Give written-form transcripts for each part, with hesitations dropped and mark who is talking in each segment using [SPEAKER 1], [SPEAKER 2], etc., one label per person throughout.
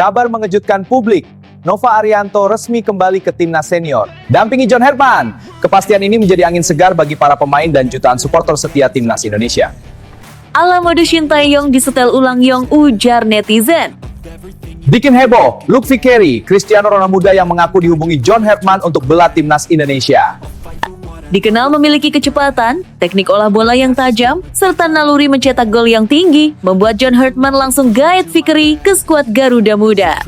[SPEAKER 1] Kabar mengejutkan publik. Nova Arianto resmi kembali ke timnas senior. Dampingi John Herman. Kepastian ini menjadi angin segar bagi para pemain dan jutaan supporter setia timnas Indonesia.
[SPEAKER 2] Ala mode Sintayong disetel ulang Yong, ujar netizen.
[SPEAKER 1] Bikin heboh, Luke Vickery, Cristiano Ronaldo muda yang mengaku dihubungi John Herman untuk bela timnas Indonesia.
[SPEAKER 2] Dikenal memiliki kecepatan, teknik olah bola yang tajam, serta naluri mencetak gol yang tinggi, membuat John Herman langsung gaet Vickery ke skuad Garuda Muda.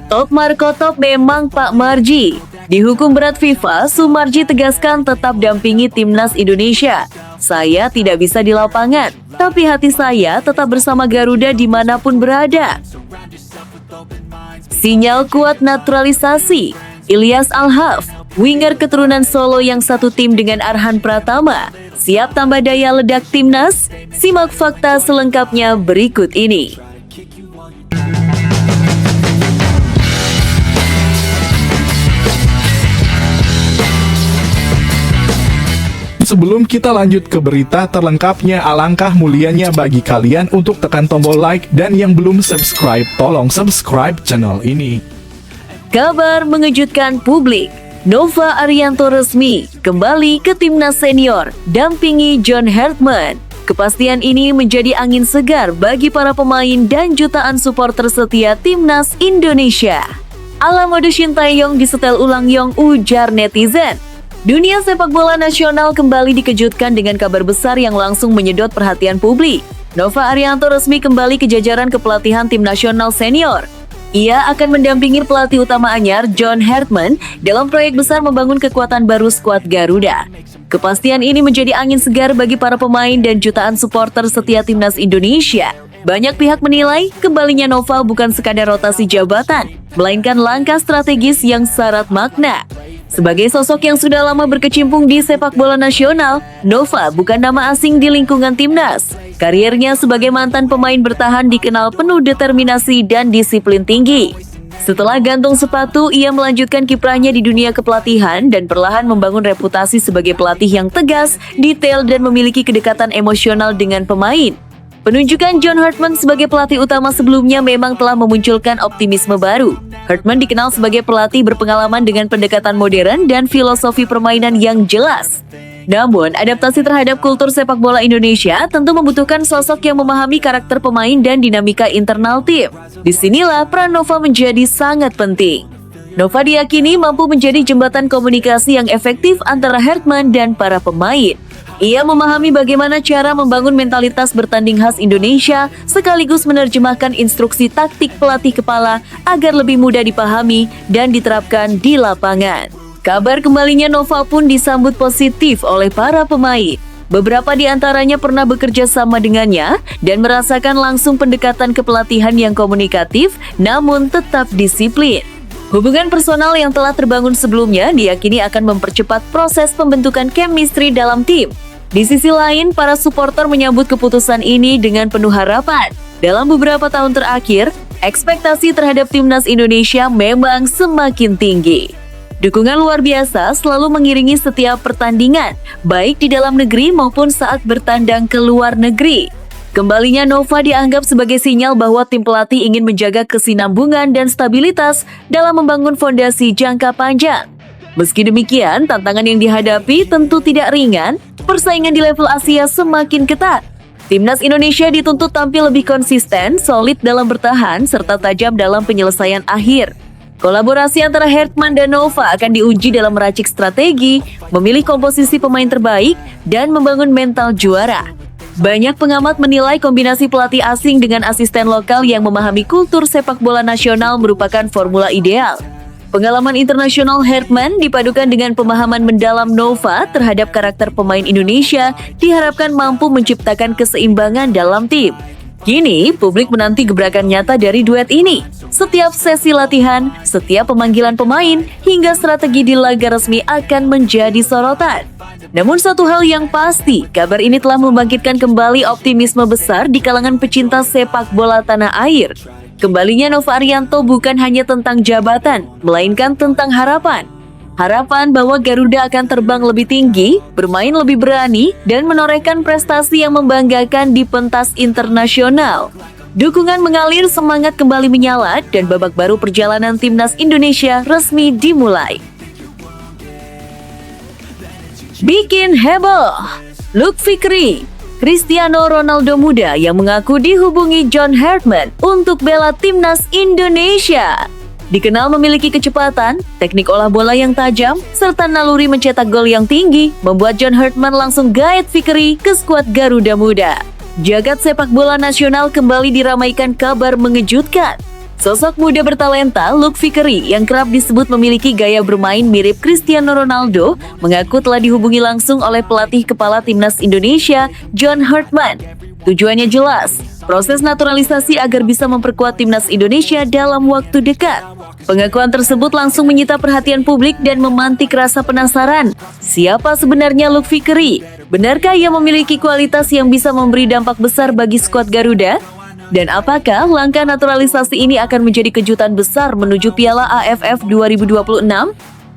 [SPEAKER 2] Top Marco top memang Pak Marji. Dihukum berat FIFA, Sumarji tegaskan tetap dampingi timnas Indonesia. Saya tidak bisa di lapangan, tapi hati saya tetap bersama Garuda dimanapun berada. Sinyal kuat naturalisasi. Ilyas Al-Haf, winger keturunan Solo yang satu tim dengan Arhan Pratama, siap tambah daya ledak timnas? Simak fakta selengkapnya berikut ini.
[SPEAKER 3] Sebelum kita lanjut ke berita terlengkapnya, alangkah mulianya bagi kalian untuk tekan tombol like, dan yang belum subscribe, tolong subscribe channel ini.
[SPEAKER 2] Kabar mengejutkan publik. Nova Arianto resmi kembali ke timnas senior, dampingi John Herman. Kepastian ini menjadi angin segar bagi para pemain dan jutaan supporter setia timnas Indonesia. Ala mode Sintayong disetel ulang Yong, ujar netizen. Dunia sepak bola nasional kembali dikejutkan dengan kabar besar yang langsung menyedot perhatian publik. Nova Arianto resmi kembali ke jajaran kepelatihan tim nasional senior. Ia akan mendampingi pelatih utama anyar John Herman dalam proyek besar membangun kekuatan baru skuad Garuda. Kepastian ini menjadi angin segar bagi para pemain dan jutaan supporter setia timnas Indonesia. Banyak pihak menilai kembalinya Nova bukan sekadar rotasi jabatan, melainkan langkah strategis yang syarat makna. Sebagai sosok yang sudah lama berkecimpung di sepak bola nasional, Nova bukan nama asing di lingkungan timnas. Kariernya sebagai mantan pemain bertahan dikenal penuh determinasi dan disiplin tinggi. Setelah gantung sepatu, ia melanjutkan kiprahnya di dunia kepelatihan dan perlahan membangun reputasi sebagai pelatih yang tegas, detail, dan memiliki kedekatan emosional dengan pemain. Penunjukan John Herman sebagai pelatih utama sebelumnya memang telah memunculkan optimisme baru. Herman dikenal sebagai pelatih berpengalaman dengan pendekatan modern dan filosofi permainan yang jelas. Namun, adaptasi terhadap kultur sepak bola Indonesia tentu membutuhkan sosok yang memahami karakter pemain dan dinamika internal tim. Disinilah peran Nova menjadi sangat penting. Nova diyakini mampu menjadi jembatan komunikasi yang efektif antara Herman dan para pemain. Ia memahami bagaimana cara membangun mentalitas bertanding khas Indonesia, sekaligus menerjemahkan instruksi taktik pelatih kepala agar lebih mudah dipahami dan diterapkan di lapangan. Kabar kembalinya Nova pun disambut positif oleh para pemain. Beberapa di antaranya pernah bekerja sama dengannya dan merasakan langsung pendekatan kepelatihan yang komunikatif namun tetap disiplin. Hubungan personal yang telah terbangun sebelumnya diyakini akan mempercepat proses pembentukan chemistry dalam tim. Di sisi lain, para supporter menyambut keputusan ini dengan penuh harapan. Dalam beberapa tahun terakhir, ekspektasi terhadap timnas Indonesia memang semakin tinggi. Dukungan luar biasa selalu mengiringi setiap pertandingan, baik di dalam negeri maupun saat bertandang ke luar negeri. Kembalinya Nova dianggap sebagai sinyal bahwa tim pelatih ingin menjaga kesinambungan dan stabilitas dalam membangun fondasi jangka panjang. Meski demikian, tantangan yang dihadapi tentu tidak ringan, persaingan di level Asia semakin ketat. Timnas Indonesia dituntut tampil lebih konsisten, solid dalam bertahan, serta tajam dalam penyelesaian akhir. Kolaborasi antara Herman dan Nova akan diuji dalam meracik strategi, memilih komposisi pemain terbaik, dan membangun mental juara. Banyak pengamat menilai kombinasi pelatih asing dengan asisten lokal yang memahami kultur sepak bola nasional merupakan formula ideal. Pengalaman internasional Herman dipadukan dengan pemahaman mendalam Nova terhadap karakter pemain Indonesia diharapkan mampu menciptakan keseimbangan dalam tim. Kini, publik menanti gebrakan nyata dari duet ini. Setiap sesi latihan, setiap pemanggilan pemain, hingga strategi di laga resmi akan menjadi sorotan. Namun satu hal yang pasti, kabar ini telah membangkitkan kembali optimisme besar di kalangan pecinta sepak bola tanah air. Kembalinya Nova Arianto bukan hanya tentang jabatan, melainkan tentang harapan. Harapan bahwa Garuda akan terbang lebih tinggi, bermain lebih berani, dan menorehkan prestasi yang membanggakan di pentas internasional. Dukungan mengalir, semangat kembali menyala, dan babak baru perjalanan timnas Indonesia resmi dimulai. Bikin heboh, Luke Fikri, Cristiano Ronaldo muda yang mengaku dihubungi John Hartman untuk bela timnas Indonesia. Dikenal memiliki kecepatan, teknik olah bola yang tajam, serta naluri mencetak gol yang tinggi, membuat John Hartman langsung gaet Fikri ke skuad Garuda Muda. Jagat sepak bola nasional kembali diramaikan kabar mengejutkan. Sosok muda bertalenta Luke Fikri yang kerap disebut memiliki gaya bermain mirip Cristiano Ronaldo mengaku telah dihubungi langsung oleh pelatih kepala timnas Indonesia, John Hartman. Tujuannya jelas, proses naturalisasi agar bisa memperkuat timnas Indonesia dalam waktu dekat. Pengakuan tersebut langsung menyita perhatian publik dan memantik rasa penasaran. Siapa sebenarnya Luke Fikri? Benarkah ia memiliki kualitas yang bisa memberi dampak besar bagi skuad Garuda? Dan apakah langkah naturalisasi ini akan menjadi kejutan besar menuju Piala AFF 2026?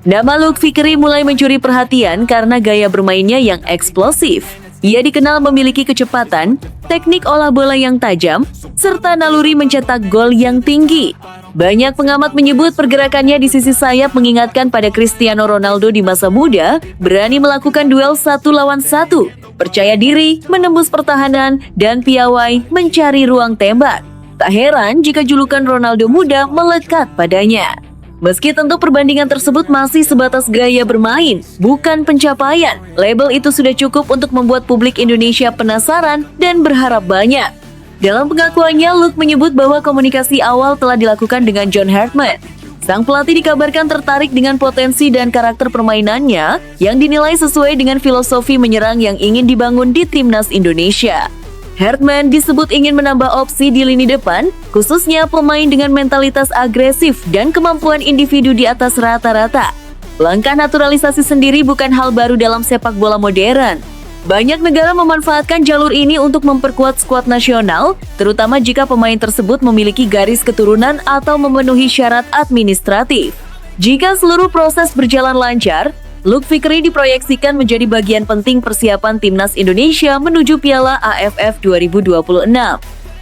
[SPEAKER 2] Nama Luke Fikri mulai mencuri perhatian karena gaya bermainnya yang eksplosif. Ia dikenal memiliki kecepatan, teknik olah bola yang tajam, serta naluri mencetak gol yang tinggi. Banyak pengamat menyebut pergerakannya di sisi sayap mengingatkan pada Cristiano Ronaldo di masa muda, berani melakukan duel 1 lawan 1, percaya diri, menembus pertahanan, dan piawai mencari ruang tembak. Tak heran jika julukan Ronaldo muda melekat padanya. Meski tentu perbandingan tersebut masih sebatas gaya bermain, bukan pencapaian, label itu sudah cukup untuk membuat publik Indonesia penasaran dan berharap banyak. Dalam pengakuannya, Luke menyebut bahwa komunikasi awal telah dilakukan dengan John Hartman. Sang pelatih dikabarkan tertarik dengan potensi dan karakter permainannya yang dinilai sesuai dengan filosofi menyerang yang ingin dibangun di timnas Indonesia. Hartman disebut ingin menambah opsi di lini depan, khususnya pemain dengan mentalitas agresif dan kemampuan individu di atas rata-rata. Langkah naturalisasi sendiri bukan hal baru dalam sepak bola modern. Banyak negara memanfaatkan jalur ini untuk memperkuat skuad nasional, terutama jika pemain tersebut memiliki garis keturunan atau memenuhi syarat administratif. Jika seluruh proses berjalan lancar, Luke Fikri diproyeksikan menjadi bagian penting persiapan timnas Indonesia menuju Piala AFF 2026.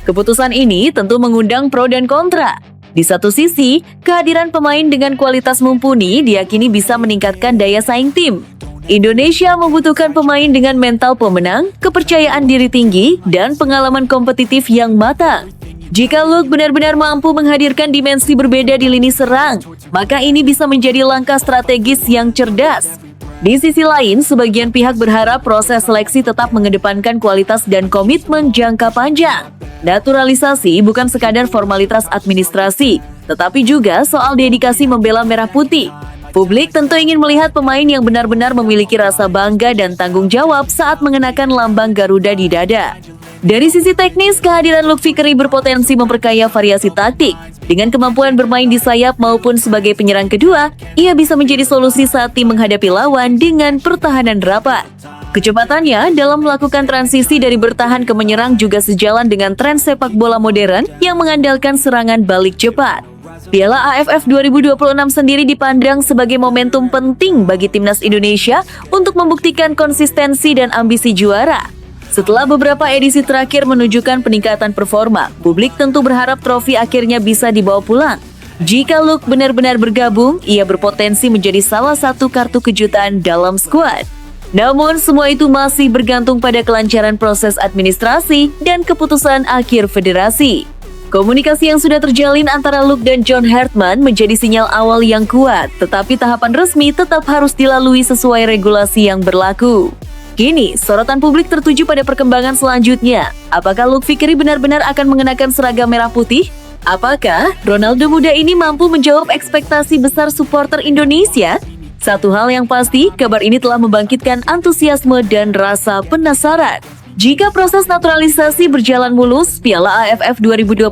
[SPEAKER 2] Keputusan ini tentu mengundang pro dan kontra. Di satu sisi, kehadiran pemain dengan kualitas mumpuni diyakini bisa meningkatkan daya saing tim. Indonesia membutuhkan pemain dengan mental pemenang, kepercayaan diri tinggi, dan pengalaman kompetitif yang matang. Jika Luke benar-benar mampu menghadirkan dimensi berbeda di lini serang, maka ini bisa menjadi langkah strategis yang cerdas. Di sisi lain, sebagian pihak berharap proses seleksi tetap mengedepankan kualitas dan komitmen jangka panjang. Naturalisasi bukan sekadar formalitas administrasi, tetapi juga soal dedikasi membela merah putih. Publik tentu ingin melihat pemain yang benar-benar memiliki rasa bangga dan tanggung jawab saat mengenakan lambang Garuda di dada. Dari sisi teknis, kehadiran Luke Fikri berpotensi memperkaya variasi taktik. Dengan kemampuan bermain di sayap maupun sebagai penyerang kedua, ia bisa menjadi solusi saat tim menghadapi lawan dengan pertahanan rapat. Kecepatannya dalam melakukan transisi dari bertahan ke menyerang juga sejalan dengan tren sepak bola modern yang mengandalkan serangan balik cepat. Piala AFF 2026 sendiri dipandang sebagai momentum penting bagi timnas Indonesia untuk membuktikan konsistensi dan ambisi juara. Setelah beberapa edisi terakhir menunjukkan peningkatan performa, publik tentu berharap trofi akhirnya bisa dibawa pulang. Jika Luke benar-benar bergabung, ia berpotensi menjadi salah satu kartu kejutan dalam skuad. Namun semua itu masih bergantung pada kelancaran proses administrasi dan keputusan akhir federasi. Komunikasi yang sudah terjalin antara Luke dan John Hartman menjadi sinyal awal yang kuat, tetapi tahapan resmi tetap harus dilalui sesuai regulasi yang berlaku. Kini, sorotan publik tertuju pada perkembangan selanjutnya. Apakah Luke Fikri benar-benar akan mengenakan seragam merah putih? Apakah Ronaldo muda ini mampu menjawab ekspektasi besar supporter Indonesia? Satu hal yang pasti, kabar ini telah membangkitkan antusiasme dan rasa penasaran. Jika proses naturalisasi berjalan mulus, Piala AFF 2026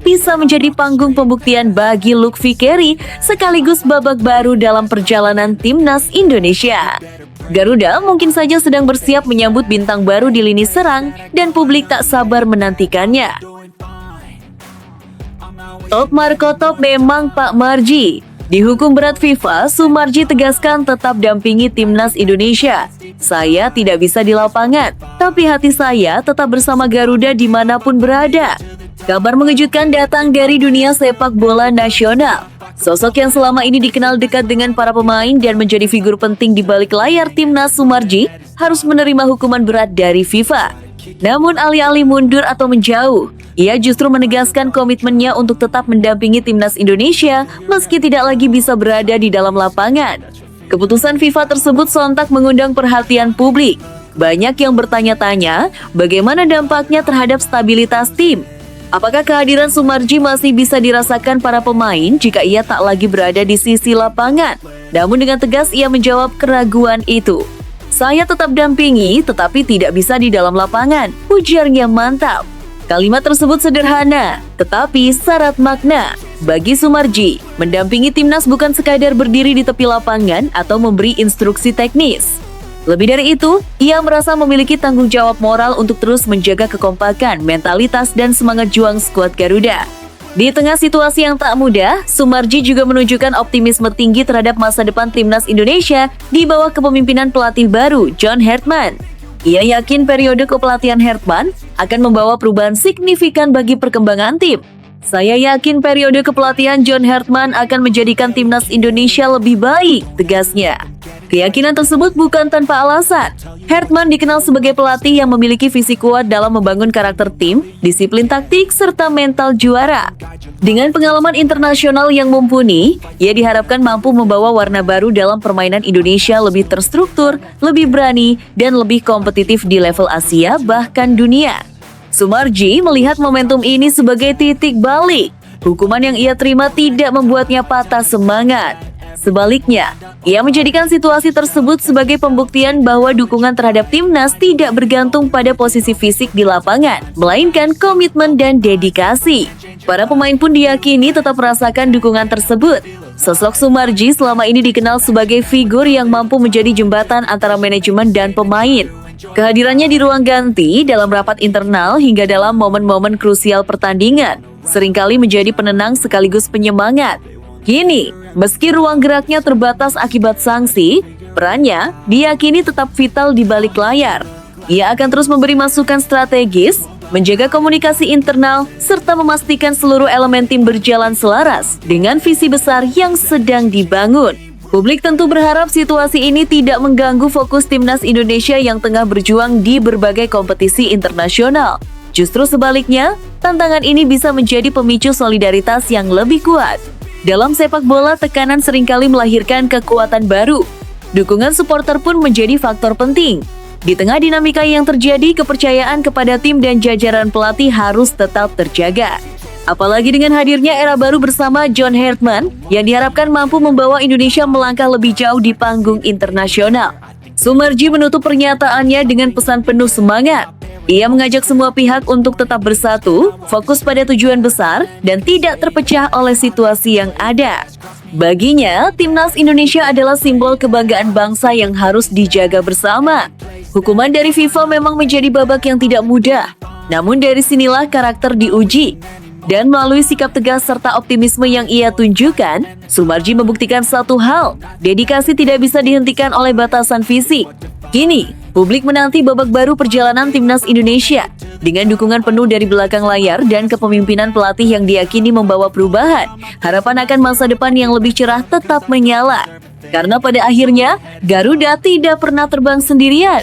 [SPEAKER 2] bisa menjadi panggung pembuktian bagi Luke Fikri sekaligus babak baru dalam perjalanan timnas Indonesia. Garuda mungkin saja sedang bersiap menyambut bintang baru di lini serang dan publik tak sabar menantikannya. Top Marco Top memang Pak Marji. Dihukum berat FIFA, Sumarji tegaskan tetap dampingi timnas Indonesia. Saya tidak bisa di lapangan, tapi hati saya tetap bersama Garuda dimanapun berada. Kabar mengejutkan datang dari dunia sepak bola nasional. Sosok yang selama ini dikenal dekat dengan para pemain dan menjadi figur penting di balik layar timnas Soemarji harus menerima hukuman berat dari FIFA. Namun alih-alih mundur atau menjauh, ia justru menegaskan komitmennya untuk tetap mendampingi timnas Indonesia meski tidak lagi bisa berada di dalam lapangan. Keputusan FIFA tersebut sontak mengundang perhatian publik. Banyak yang bertanya-tanya bagaimana dampaknya terhadap stabilitas tim. Apakah kehadiran Soemarji masih bisa dirasakan para pemain jika ia tak lagi berada di sisi lapangan? Namun dengan tegas ia menjawab keraguan itu. Saya tetap dampingi tetapi tidak bisa di dalam lapangan, ujarnya mantap. Kalimat tersebut sederhana, tetapi syarat makna. Bagi Soemarji, mendampingi timnas bukan sekadar berdiri di tepi lapangan atau memberi instruksi teknis. Lebih dari itu, ia merasa memiliki tanggung jawab moral untuk terus menjaga kekompakan, mentalitas, dan semangat juang skuad Garuda. Di tengah situasi yang tak mudah, Soemarji juga menunjukkan optimisme tinggi terhadap masa depan timnas Indonesia di bawah kepemimpinan pelatih baru, John Hertman. Ia yakin periode kepelatihan Hertman akan membawa perubahan signifikan bagi perkembangan tim. Saya yakin periode kepelatihan John Hertman akan menjadikan timnas Indonesia lebih baik, tegasnya. Keyakinan tersebut bukan tanpa alasan. Hertman dikenal sebagai pelatih yang memiliki visi kuat dalam membangun karakter tim, disiplin taktik, serta mental juara. Dengan pengalaman internasional yang mumpuni, ia diharapkan mampu membawa warna baru dalam permainan Indonesia lebih terstruktur, lebih berani, dan lebih kompetitif di level Asia bahkan dunia. Soemarji melihat momentum ini sebagai titik balik. Hukuman yang ia terima tidak membuatnya patah semangat. Sebaliknya, ia menjadikan situasi tersebut sebagai pembuktian bahwa dukungan terhadap timnas tidak bergantung pada posisi fisik di lapangan, melainkan komitmen dan dedikasi. Para pemain pun diyakini tetap merasakan dukungan tersebut. Sosok Soemarji selama ini dikenal sebagai figur yang mampu menjadi jembatan antara manajemen dan pemain. Kehadirannya di ruang ganti, dalam rapat internal, hingga dalam momen-momen krusial pertandingan, seringkali menjadi penenang sekaligus penyemangat. Kini, meski ruang geraknya terbatas akibat sanksi, perannya diyakini tetap vital di balik layar. Ia akan terus memberi masukan strategis, menjaga komunikasi internal, serta memastikan seluruh elemen tim berjalan selaras dengan visi besar yang sedang dibangun. Publik tentu berharap situasi ini tidak mengganggu fokus timnas Indonesia yang tengah berjuang di berbagai kompetisi internasional. Justru sebaliknya, tantangan ini bisa menjadi pemicu solidaritas yang lebih kuat. Dalam sepak bola, tekanan seringkali melahirkan kekuatan baru. Dukungan supporter pun menjadi faktor penting. Di tengah dinamika yang terjadi, kepercayaan kepada tim dan jajaran pelatih harus tetap terjaga. Apalagi dengan hadirnya era baru bersama John Hertman yang diharapkan mampu membawa Indonesia melangkah lebih jauh di panggung internasional. Soemarji menutup pernyataannya dengan pesan penuh semangat. Ia mengajak semua pihak untuk tetap bersatu, fokus pada tujuan besar, dan tidak terpecah oleh situasi yang ada. Baginya, timnas Indonesia adalah simbol kebanggaan bangsa yang harus dijaga bersama. Hukuman dari FIFA memang menjadi babak yang tidak mudah, namun dari sinilah karakter diuji. Dan melalui sikap tegas serta optimisme yang ia tunjukkan, Soemarji membuktikan satu hal, dedikasi tidak bisa dihentikan oleh batasan fisik. Kini, publik menanti babak baru perjalanan timnas Indonesia dengan dukungan penuh dari belakang layar dan kepemimpinan pelatih yang diyakini membawa perubahan. Harapan akan masa depan yang lebih cerah tetap menyala. Karena pada akhirnya, Garuda tidak pernah terbang sendirian.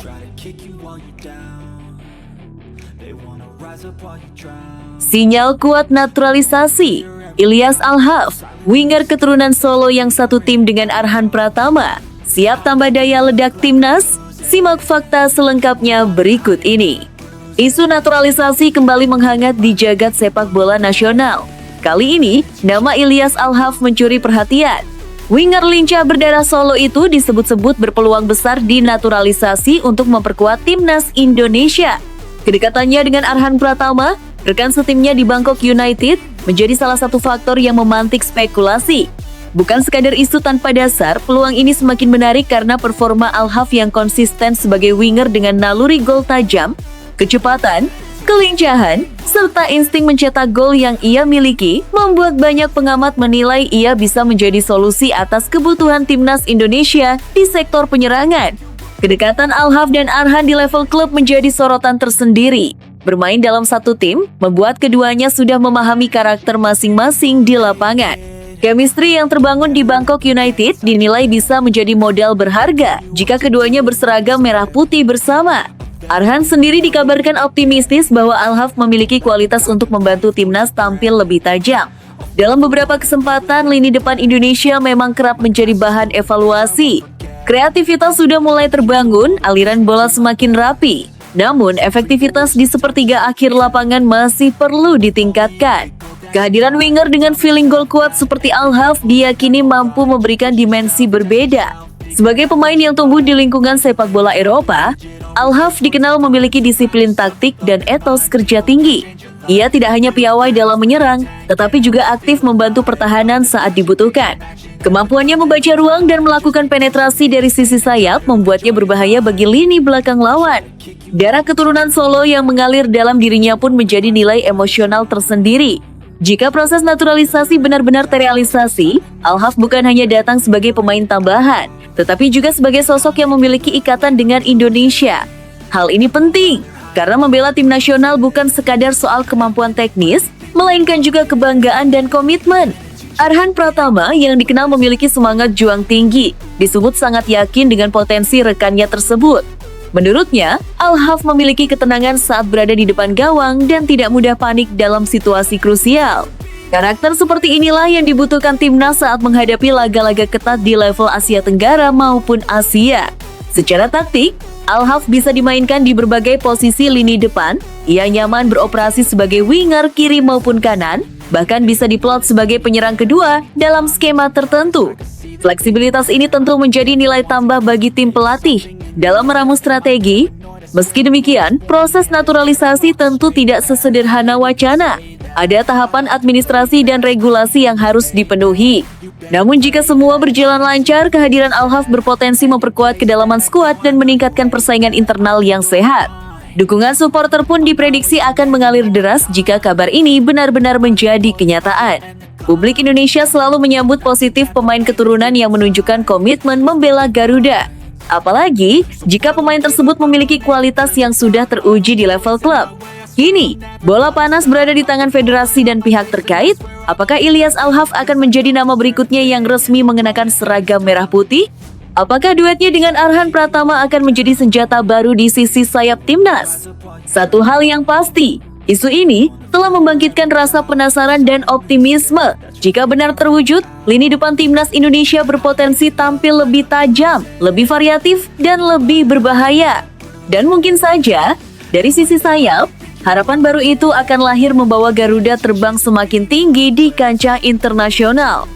[SPEAKER 2] Sinyal kuat naturalisasi. Ilyas Al-Haf, winger keturunan Solo yang satu tim dengan Arhan Pratama, siap tambah daya ledak timnas? Simak fakta selengkapnya berikut ini. Isu naturalisasi kembali menghangat di jagat sepak bola nasional. Kali ini, nama Ilyas Al-Haf mencuri perhatian. Winger lincah berdarah Solo itu disebut-sebut berpeluang besar dinaturalisasi untuk memperkuat timnas Indonesia. Kedekatannya dengan Arhan Pratama, rekan setimnya di Bangkok United, menjadi salah satu faktor yang memantik spekulasi. Bukan sekadar isu tanpa dasar, peluang ini semakin menarik karena performa Al-Haf yang konsisten sebagai winger dengan naluri gol tajam, kecepatan, kelincahan, serta insting mencetak gol yang ia miliki, membuat banyak pengamat menilai ia bisa menjadi solusi atas kebutuhan timnas Indonesia di sektor penyerangan. Kedekatan Al-Haf dan Arhan di level klub menjadi sorotan tersendiri. Bermain dalam satu tim membuat keduanya sudah memahami karakter masing-masing di lapangan. Chemistry yang terbangun di Bangkok United dinilai bisa menjadi modal berharga jika keduanya berseragam merah putih bersama. Arhan sendiri dikabarkan optimistis bahwa Al-Haf memiliki kualitas untuk membantu timnas tampil lebih tajam. Dalam beberapa kesempatan, lini depan Indonesia memang kerap menjadi bahan evaluasi. Kreativitas sudah mulai terbangun, aliran bola semakin rapi. Namun, efektivitas di sepertiga akhir lapangan masih perlu ditingkatkan. Kehadiran winger dengan feeling gol kuat seperti Al-Haf diyakini mampu memberikan dimensi berbeda. Sebagai pemain yang tumbuh di lingkungan sepak bola Eropa, Al-Haf dikenal memiliki disiplin taktik dan etos kerja tinggi. Ia tidak hanya piawai dalam menyerang, tetapi juga aktif membantu pertahanan saat dibutuhkan. Kemampuannya membaca ruang dan melakukan penetrasi dari sisi sayap membuatnya berbahaya bagi lini belakang lawan. Darah keturunan Solo yang mengalir dalam dirinya pun menjadi nilai emosional tersendiri. Jika proses naturalisasi benar-benar terrealisasi, Al-Haf bukan hanya datang sebagai pemain tambahan, tetapi juga sebagai sosok yang memiliki ikatan dengan Indonesia. Hal ini penting, karena membela tim nasional bukan sekadar soal kemampuan teknis, melainkan juga kebanggaan dan komitmen. Arhan Pratama yang dikenal memiliki semangat juang tinggi, disebut sangat yakin dengan potensi rekannya tersebut. Menurutnya, Al-Haf memiliki ketenangan saat berada di depan gawang dan tidak mudah panik dalam situasi krusial. Karakter seperti inilah yang dibutuhkan timnas saat menghadapi laga-laga ketat di level Asia Tenggara maupun Asia. Secara taktik, Al-Haf bisa dimainkan di berbagai posisi lini depan. Ia nyaman beroperasi sebagai winger kiri maupun kanan, bahkan bisa diplot sebagai penyerang kedua dalam skema tertentu. Fleksibilitas ini tentu menjadi nilai tambah bagi tim pelatih dalam meramu strategi. Meski demikian, proses naturalisasi tentu tidak sesederhana wacana. Ada tahapan administrasi dan regulasi yang harus dipenuhi. Namun jika semua berjalan lancar, kehadiran Al-Haf berpotensi memperkuat kedalaman skuad dan meningkatkan persaingan internal yang sehat. Dukungan supporter pun diprediksi akan mengalir deras jika kabar ini benar-benar menjadi kenyataan. Publik Indonesia selalu menyambut positif pemain keturunan yang menunjukkan komitmen membela Garuda. Apalagi jika pemain tersebut memiliki kualitas yang sudah teruji di level klub. Kini, bola panas berada di tangan federasi dan pihak terkait. Apakah Ilyas Al-Haf akan menjadi nama berikutnya yang resmi mengenakan seragam merah putih? Apakah duetnya dengan Arhan Pratama akan menjadi senjata baru di sisi sayap timnas? Satu hal yang pasti, isu ini telah membangkitkan rasa penasaran dan optimisme. Jika benar terwujud, lini depan timnas Indonesia berpotensi tampil lebih tajam, lebih variatif, dan lebih berbahaya. Dan mungkin saja, dari sisi sayap, harapan baru itu akan lahir membawa Garuda terbang semakin tinggi di kancah internasional.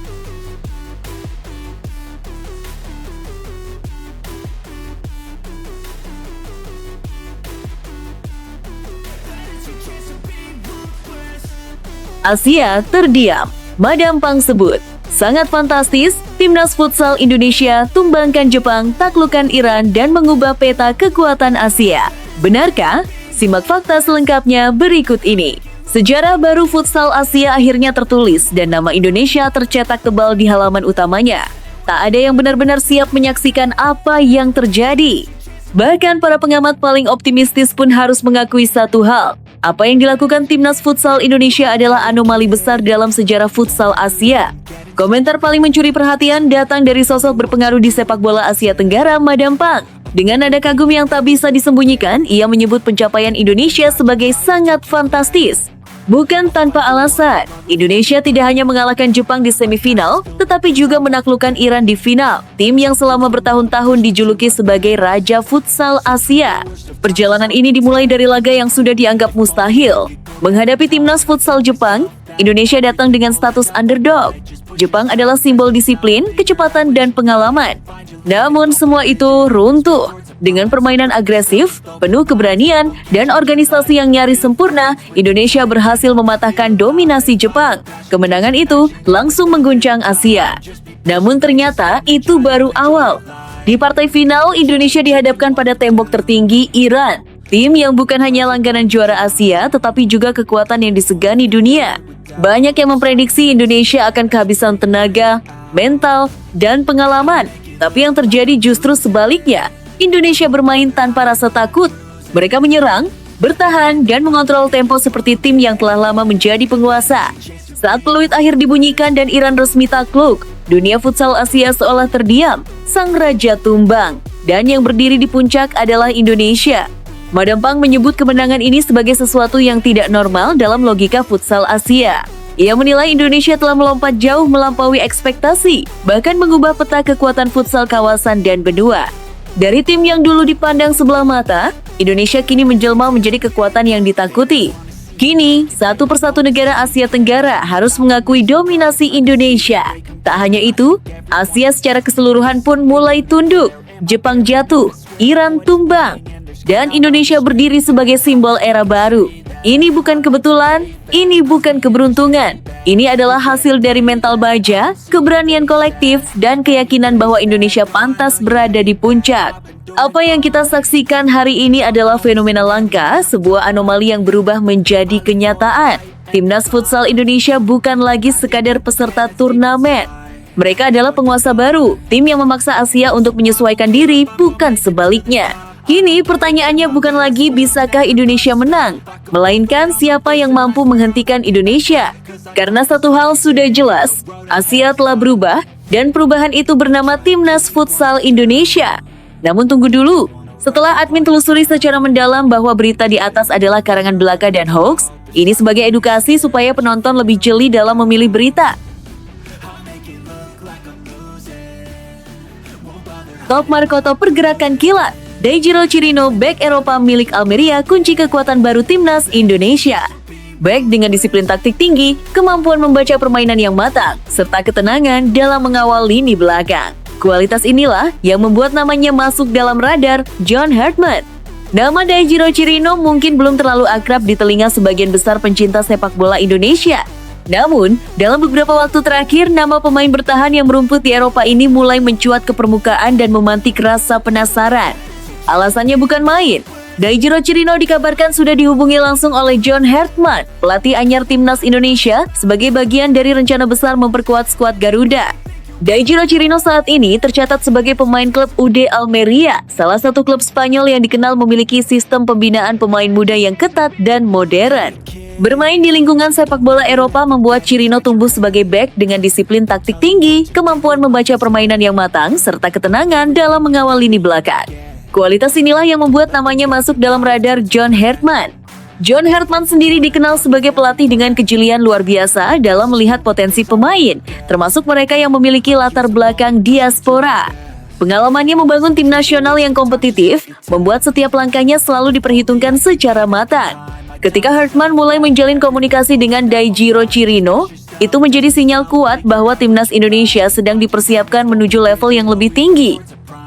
[SPEAKER 2] Asia terdiam, Madam Pang sebut. Sangat fantastis, timnas futsal Indonesia tumbangkan Jepang, taklukkan Iran, dan mengubah peta kekuatan Asia. Benarkah? Simak fakta selengkapnya berikut ini. Sejarah baru futsal Asia akhirnya tertulis dan nama Indonesia tercetak tebal di halaman utamanya. Tak ada yang benar-benar siap menyaksikan apa yang terjadi. Bahkan para pengamat paling optimistis pun harus mengakui satu hal. Apa yang dilakukan timnas futsal Indonesia adalah anomali besar dalam sejarah futsal Asia. Komentar paling mencuri perhatian datang dari sosok berpengaruh di sepak bola Asia Tenggara, Madam Pang. Dengan nada kagum yang tak bisa disembunyikan, ia menyebut pencapaian Indonesia sebagai sangat fantastis. Bukan tanpa alasan, Indonesia tidak hanya mengalahkan Jepang di semifinal, tetapi juga menaklukkan Iran di final, tim yang selama bertahun-tahun dijuluki sebagai Raja Futsal Asia. Perjalanan ini dimulai dari laga yang sudah dianggap mustahil. Menghadapi timnas futsal Jepang, Indonesia datang dengan status underdog. Jepang adalah simbol disiplin, kecepatan, dan pengalaman. Namun semua itu runtuh. Dengan permainan agresif, penuh keberanian, dan organisasi yang nyaris sempurna, Indonesia berhasil mematahkan dominasi Jepang. Kemenangan itu langsung mengguncang Asia. Namun ternyata itu baru awal. Di partai final, Indonesia dihadapkan pada tembok tertinggi Iran. Tim yang bukan hanya langganan juara Asia, tetapi juga kekuatan yang disegani dunia. Banyak yang memprediksi Indonesia akan kehabisan tenaga, mental, dan pengalaman. Tapi yang terjadi justru sebaliknya. Indonesia bermain tanpa rasa takut. Mereka menyerang, bertahan, dan mengontrol tempo seperti tim yang telah lama menjadi penguasa. Saat peluit akhir dibunyikan dan Iran resmi takluk, dunia futsal Asia seolah terdiam, sang raja tumbang. Dan yang berdiri di puncak adalah Indonesia. Madam Pang menyebut kemenangan ini sebagai sesuatu yang tidak normal dalam logika futsal Asia. Ia menilai Indonesia telah melompat jauh melampaui ekspektasi, bahkan mengubah peta kekuatan futsal kawasan dan benua. Dari tim yang dulu dipandang sebelah mata, Indonesia kini menjelma menjadi kekuatan yang ditakuti. Kini, satu persatu negara Asia Tenggara harus mengakui dominasi Indonesia. Tak hanya itu, Asia secara keseluruhan pun mulai tunduk. Jepang jatuh, Iran tumbang, dan Indonesia berdiri sebagai simbol era baru. Ini bukan kebetulan, ini bukan keberuntungan. Ini adalah hasil dari mental baja, keberanian kolektif, dan keyakinan bahwa Indonesia pantas berada di puncak. Apa yang kita saksikan hari ini adalah fenomena langka, sebuah anomali yang berubah menjadi kenyataan. Timnas Futsal Indonesia bukan lagi sekadar peserta turnamen. Mereka adalah penguasa baru, tim yang memaksa Asia untuk menyesuaikan diri, bukan sebaliknya. Kini pertanyaannya bukan lagi bisakah Indonesia menang, melainkan siapa yang mampu menghentikan Indonesia. Karena satu hal sudah jelas, Asia telah berubah dan perubahan itu bernama Timnas Futsal Indonesia. Namun tunggu dulu, setelah admin telusuri secara mendalam bahwa berita di atas adalah karangan belaka dan hoax, ini sebagai edukasi supaya penonton lebih jeli dalam memilih berita. Top Markoto pergerakan kilat. Daijiro Chirino, bek Eropa milik Almeria, kunci kekuatan baru Timnas Indonesia. Bek dengan disiplin taktik tinggi, kemampuan membaca permainan yang matang, serta ketenangan dalam mengawal lini belakang. Kualitas inilah yang membuat namanya masuk dalam radar John Hartman. Nama Daijiro Chirino mungkin belum terlalu akrab di telinga sebagian besar pencinta sepak bola Indonesia. Namun, dalam beberapa waktu terakhir, nama pemain bertahan yang merumput di Eropa ini mulai mencuat ke permukaan dan memantik rasa penasaran. Alasannya bukan main. Daijiro Chirino dikabarkan sudah dihubungi langsung oleh John Hartman, pelatih anyar Timnas Indonesia, sebagai bagian dari rencana besar memperkuat skuad Garuda. Daijiro Chirino saat ini tercatat sebagai pemain klub UD Almeria, salah satu klub Spanyol yang dikenal memiliki sistem pembinaan pemain muda yang ketat dan modern. Bermain di lingkungan sepak bola Eropa membuat Chirino tumbuh sebagai bek dengan disiplin taktik tinggi, kemampuan membaca permainan yang matang, serta ketenangan dalam mengawal lini belakang. Kualitas inilah yang membuat namanya masuk dalam radar John Hartman. John Hartman sendiri dikenal sebagai pelatih dengan kejelian luar biasa dalam melihat potensi pemain, termasuk mereka yang memiliki latar belakang diaspora. Pengalamannya membangun tim nasional yang kompetitif, membuat setiap langkahnya selalu diperhitungkan secara matang. Ketika Hartman mulai menjalin komunikasi dengan Daijiro Chirino, itu menjadi sinyal kuat bahwa Timnas Indonesia sedang dipersiapkan menuju level yang lebih tinggi.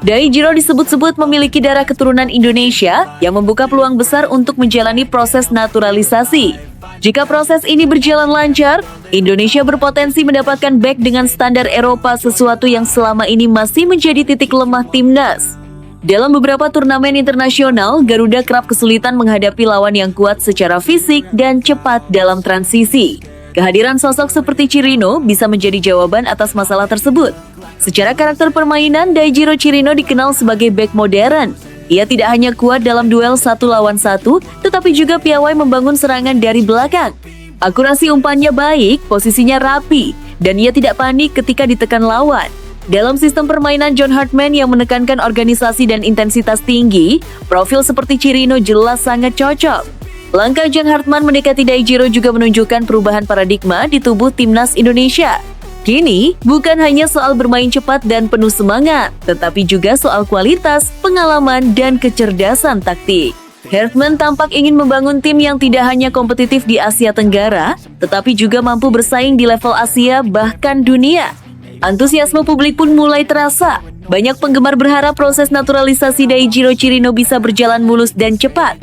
[SPEAKER 2] Daijiro disebut-sebut memiliki darah keturunan Indonesia yang membuka peluang besar untuk menjalani proses naturalisasi. Jika proses ini berjalan lancar, Indonesia berpotensi mendapatkan bek dengan standar Eropa, sesuatu yang selama ini masih menjadi titik lemah Timnas. Dalam beberapa turnamen internasional, Garuda kerap kesulitan menghadapi lawan yang kuat secara fisik dan cepat dalam transisi. Kehadiran sosok seperti Chirino bisa menjadi jawaban atas masalah tersebut. Secara karakter permainan, Daijiro Chirino dikenal sebagai bek modern. Ia tidak hanya kuat dalam duel 1 lawan 1, tetapi juga piawai membangun serangan dari belakang. Akurasi umpannya baik, posisinya rapi, dan ia tidak panik ketika ditekan lawan. Dalam sistem permainan John Hartman yang menekankan organisasi dan intensitas tinggi, profil seperti Chirino jelas sangat cocok. Langkah John Hartman mendekati Daijiro juga menunjukkan perubahan paradigma di tubuh Timnas Indonesia. Kini, bukan hanya soal bermain cepat dan penuh semangat, tetapi juga soal kualitas, pengalaman, dan kecerdasan taktik. Hartman tampak ingin membangun tim yang tidak hanya kompetitif di Asia Tenggara, tetapi juga mampu bersaing di level Asia bahkan dunia. Antusiasme publik pun mulai terasa. Banyak penggemar berharap proses naturalisasi Daijiro Chirino bisa berjalan mulus dan cepat.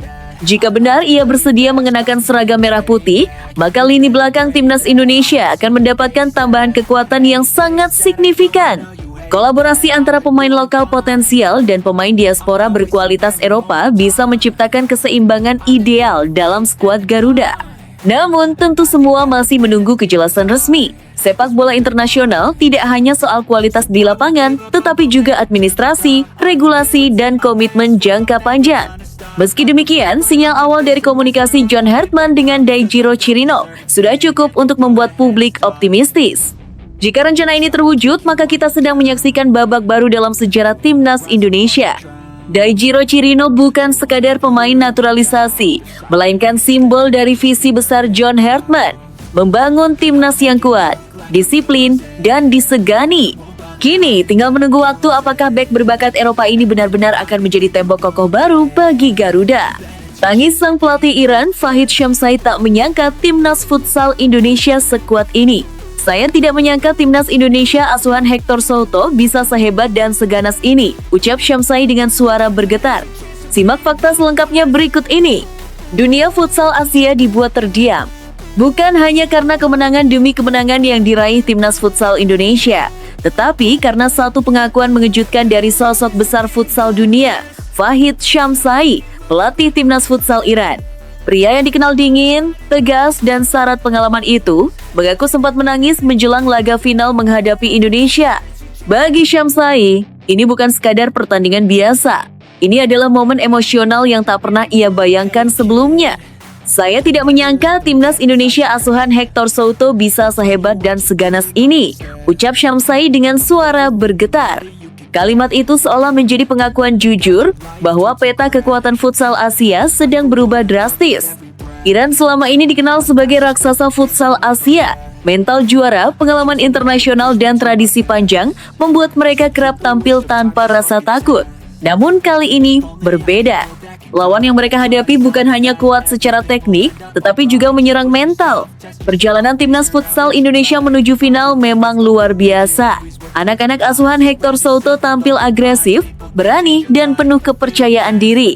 [SPEAKER 2] Jika benar ia bersedia mengenakan seragam merah putih, maka lini belakang Timnas Indonesia akan mendapatkan tambahan kekuatan yang sangat signifikan. Kolaborasi antara pemain lokal potensial dan pemain diaspora berkualitas Eropa bisa menciptakan keseimbangan ideal dalam skuad Garuda. Namun, tentu semua masih menunggu kejelasan resmi. Sepak bola internasional tidak hanya soal kualitas di lapangan, tetapi juga administrasi, regulasi, dan komitmen jangka panjang. Meski demikian, sinyal awal dari komunikasi John Hartman dengan Daijiro Chirino sudah cukup untuk membuat publik optimistis. Jika rencana ini terwujud, maka kita sedang menyaksikan babak baru dalam sejarah timnas Indonesia. Daijiro Chirino bukan sekadar pemain naturalisasi, melainkan simbol dari visi besar John Hartman, membangun timnas yang kuat, disiplin, dan disegani. Kini tinggal menunggu waktu apakah bek berbakat Eropa ini benar-benar akan menjadi tembok kokoh baru bagi Garuda. Tangis sang pelatih Iran, Fahid Shamsai tak menyangka timnas futsal Indonesia sekuat ini. Saya tidak menyangka timnas Indonesia asuhan Hector Souto bisa sehebat dan seganas ini, ucap Shamsai dengan suara bergetar. Simak fakta selengkapnya berikut ini. Dunia futsal Asia dibuat terdiam. Bukan hanya karena kemenangan demi kemenangan yang diraih timnas futsal Indonesia, tetapi karena satu pengakuan mengejutkan dari sosok besar futsal dunia, Fahid Shamsai, pelatih timnas futsal Iran. Pria yang dikenal dingin, tegas, dan syarat pengalaman itu mengaku sempat menangis menjelang laga final menghadapi Indonesia. Bagi Shamsai, ini bukan sekadar pertandingan biasa. Ini adalah momen emosional yang tak pernah ia bayangkan sebelumnya. Saya tidak menyangka timnas Indonesia asuhan Hector Souto bisa sehebat dan seganas ini, ucap Shamsai dengan suara bergetar. Kalimat itu seolah menjadi pengakuan jujur bahwa peta kekuatan futsal Asia sedang berubah drastis. Iran selama ini dikenal sebagai raksasa futsal Asia. Mental juara, pengalaman internasional, dan tradisi panjang membuat mereka kerap tampil tanpa rasa takut. Namun kali ini berbeda. Lawan yang mereka hadapi bukan hanya kuat secara teknik, tetapi juga menyerang mental. Perjalanan timnas futsal Indonesia menuju final memang luar biasa. Anak-anak asuhan Hector Souto tampil agresif, berani, dan penuh kepercayaan diri.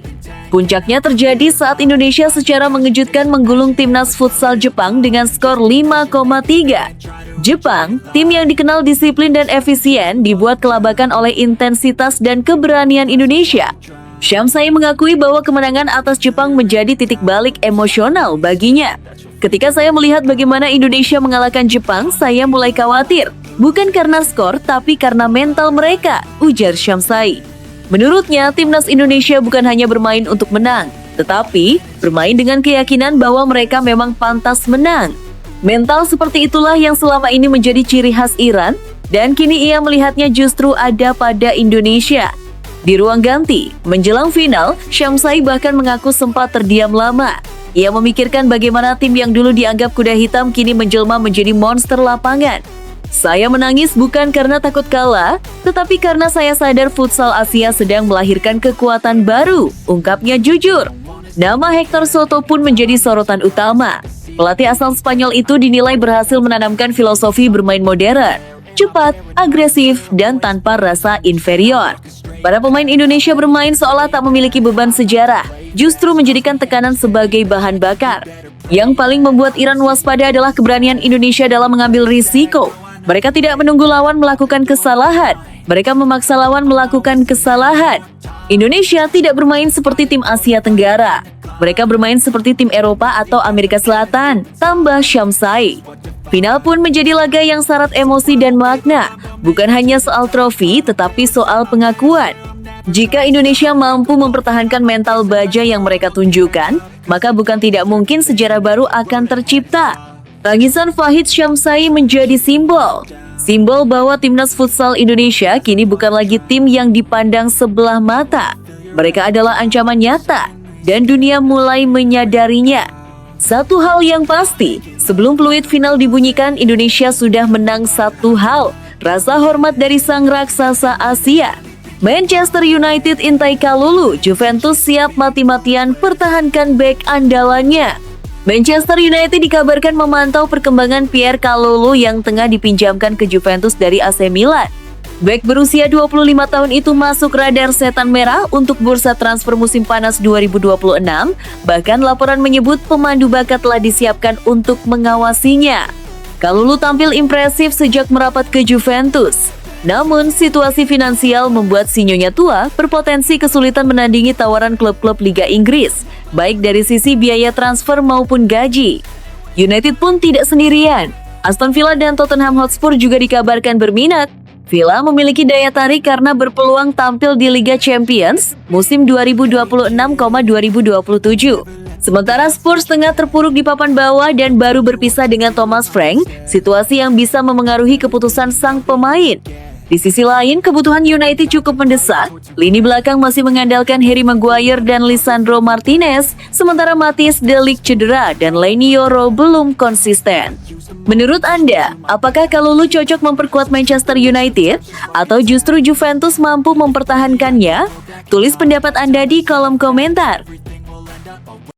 [SPEAKER 2] Puncaknya terjadi saat Indonesia secara mengejutkan menggulung timnas futsal Jepang dengan skor 5,3. Jepang, tim yang dikenal disiplin dan efisien, dibuat kelabakan oleh intensitas dan keberanian Indonesia. Shamsai mengakui bahwa kemenangan atas Jepang menjadi titik balik emosional baginya. Ketika saya melihat bagaimana Indonesia mengalahkan Jepang, saya mulai khawatir. Bukan karena skor, tapi karena mental mereka, ujar Shamsai. Menurutnya, timnas Indonesia bukan hanya bermain untuk menang, tetapi bermain dengan keyakinan bahwa mereka memang pantas menang. Mental seperti itulah yang selama ini menjadi ciri khas Iran, dan kini ia melihatnya justru ada pada Indonesia. Di ruang ganti, menjelang final, Shamsai bahkan mengaku sempat terdiam lama. Ia memikirkan bagaimana tim yang dulu dianggap kuda hitam kini menjelma menjadi monster lapangan. Saya menangis bukan karena takut kalah, tetapi karena saya sadar futsal Asia sedang melahirkan kekuatan baru, ungkapnya jujur. Nama Hector Souto pun menjadi sorotan utama. Pelatih asal Spanyol itu dinilai berhasil menanamkan filosofi bermain modern, cepat, agresif, dan tanpa rasa inferior. Para pemain Indonesia bermain seolah tak memiliki beban sejarah, justru menjadikan tekanan sebagai bahan bakar. Yang paling membuat Iran waspada adalah keberanian Indonesia dalam mengambil risiko. Mereka tidak menunggu lawan melakukan kesalahan, mereka memaksa lawan melakukan kesalahan. Indonesia tidak bermain seperti tim Asia Tenggara. Mereka bermain seperti tim Eropa atau Amerika Selatan, tambah Shamsai. Final pun menjadi laga yang syarat emosi dan makna, bukan hanya soal trofi, tetapi soal pengakuan. Jika Indonesia mampu mempertahankan mental baja yang mereka tunjukkan, maka bukan tidak mungkin sejarah baru akan tercipta. Tangisan Fahid Shamsai menjadi simbol bahwa timnas futsal Indonesia kini bukan lagi tim yang dipandang sebelah mata. Mereka adalah ancaman nyata, dan dunia mulai menyadarinya. Satu hal yang pasti, sebelum peluit final dibunyikan, Indonesia sudah menang satu hal, rasa hormat dari sang raksasa Asia. Manchester United intai Kalulu, Juventus siap mati-matian pertahankan bek andalannya. Manchester United dikabarkan memantau perkembangan Pierre Kalulu yang tengah dipinjamkan ke Juventus dari AC Milan. Bek berusia 25 tahun itu masuk radar setan merah untuk bursa transfer musim panas 2026. Bahkan laporan menyebut pemandu bakat telah disiapkan untuk mengawasinya. Kalulu tampil impresif sejak merapat ke Juventus. Namun, situasi finansial membuat si nyonya tua berpotensi kesulitan menandingi tawaran klub-klub Liga Inggris, baik dari sisi biaya transfer maupun gaji. United pun tidak sendirian. Aston Villa dan Tottenham Hotspur juga dikabarkan berminat. Villa memiliki daya tarik karena berpeluang tampil di Liga Champions musim 2026-2027. Sementara Spurs tengah terpuruk di papan bawah dan baru berpisah dengan Thomas Frank, situasi yang bisa memengaruhi keputusan sang pemain. Di sisi lain, kebutuhan United cukup mendesak. Lini belakang masih mengandalkan Harry Maguire dan Lisandro Martinez, sementara Matthijs De Ligt cedera dan Leny Yoro belum konsisten. Menurut Anda, apakah Kalulu cocok memperkuat Manchester United atau justru Juventus mampu mempertahankannya? Tulis pendapat Anda di kolom komentar.